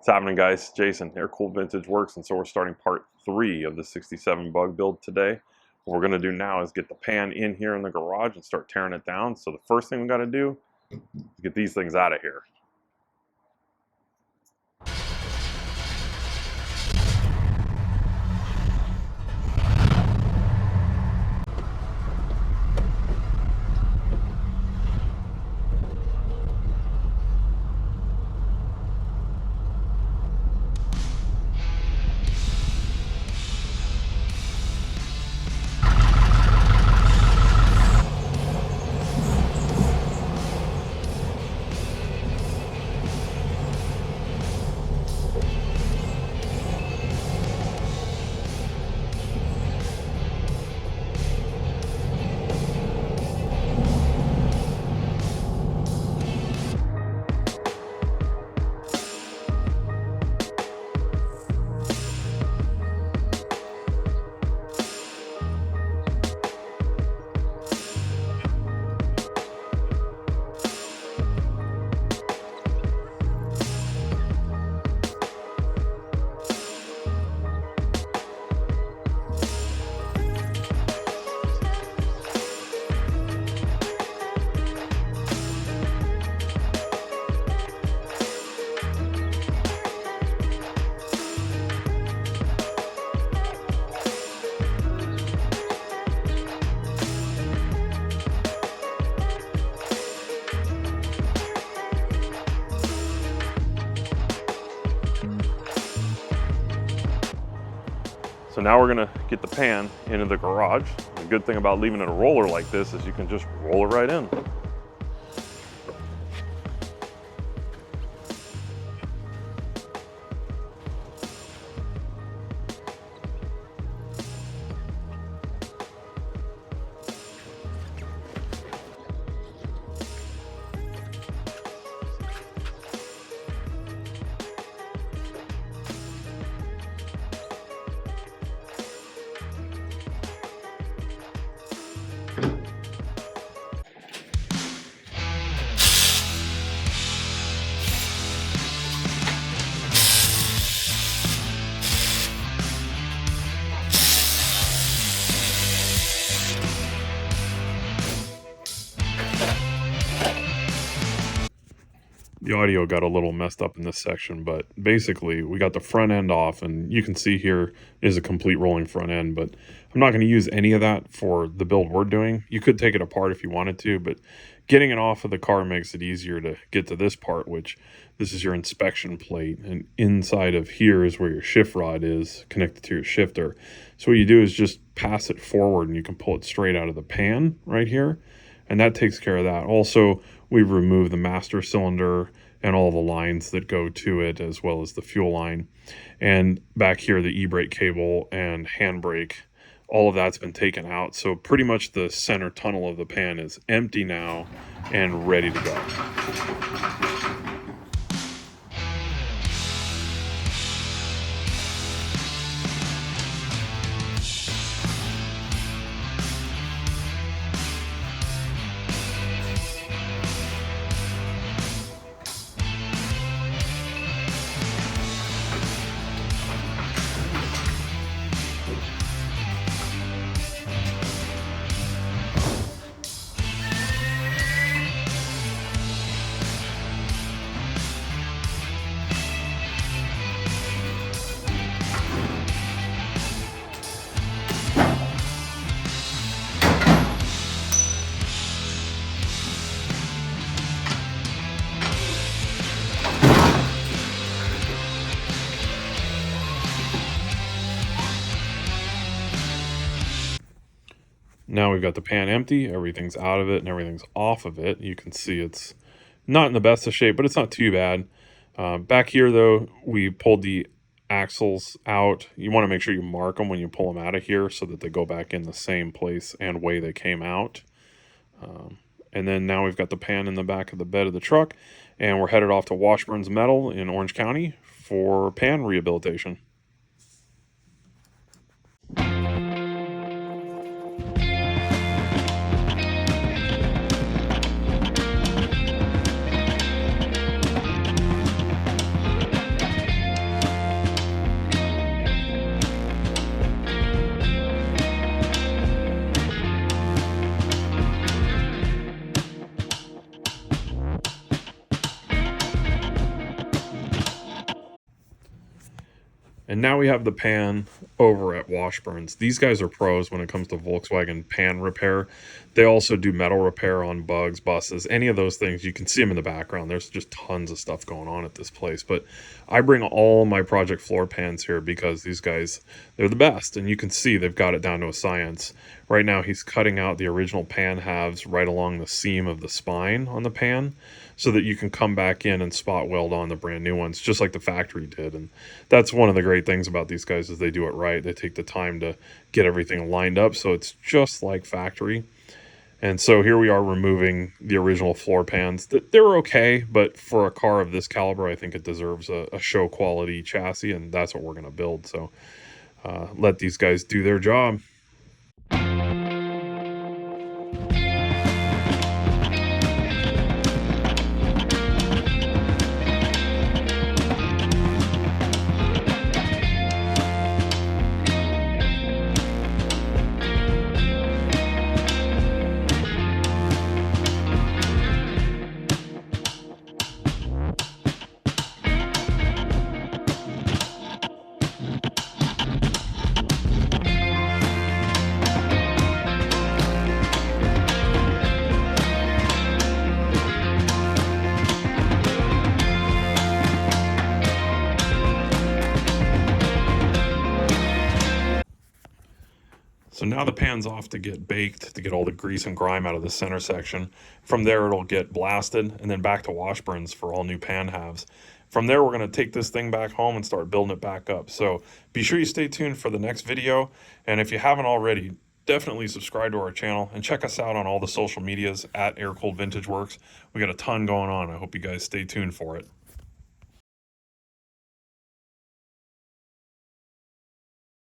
What's happening, guys? Jason, Aircooled Vintage Works, and so we're starting part 3 of the 67 bug build today. What we're going to do now is get the pan in here in the garage and start tearing it down. So the first thing we got to do is get these things out of here. So now we're gonna get the pan into the garage. The good thing about leaving it a roller like this is you can just roll it right in. The audio got a little messed up in this section, but basically we got the front end off, and you can see here is a complete rolling front end, but I'm not going to use any of that for the build we're doing. You could take it apart if you wanted to, but getting it off of the car makes it easier to get to this part, which this is your inspection plate, and inside of here is where your shift rod is connected to your shifter. So what you do is just pass it forward and you can pull it straight out of the pan right here, and that takes care of that. Also, we've removed the master cylinder and all the lines that go to it, as well as the fuel line. And back here, the e-brake cable and handbrake, all of that's been taken out. So pretty much the center tunnel of the pan is empty now and ready to go. Now we've got the pan empty, everything's out of it and everything's off of it. You can see it's not in the best of shape, but it's not too bad. Back here though, we pulled the axles out. You want to make sure you mark them when you pull them out of here so that they go back in the same place and way they came out. And then now we've got the pan in the back of the bed of the truck, and we're headed off to Washburn's Metal in Orange County for pan rehabilitation. And now we have the pan over at Washburns. These guys are pros when it comes to Volkswagen pan repair. They also do metal repair on bugs, buses, any of those things. You can see them in the background. There's just tons of stuff going on at this place. But I bring all my project floor pans here because these guys, they're the best. And you can see they've got it down to a science. Right now he's cutting out the original pan halves right along the seam of the spine on the pan, so that you can come back in and spot weld on the brand new ones, just like the factory did. And that's one of the great things about these guys, is they do it right. They take the time to get everything lined up so it's just like factory. And so here we are removing the original floor pans. They're okay, but for a car of this caliber, I think it deserves a show quality chassis, and that's what we're going to build. So let these guys do their job. So now the pan's off to get baked, to get all the grease and grime out of the center section. From there, it'll get blasted, and then back to Washburns for all new pan halves. From there, we're going to take this thing back home and start building it back up. So be sure you stay tuned for the next video. And if you haven't already, definitely subscribe to our channel and check us out on all the social medias at Aircooled Vintage Works. We got a ton going on. I hope you guys stay tuned for it.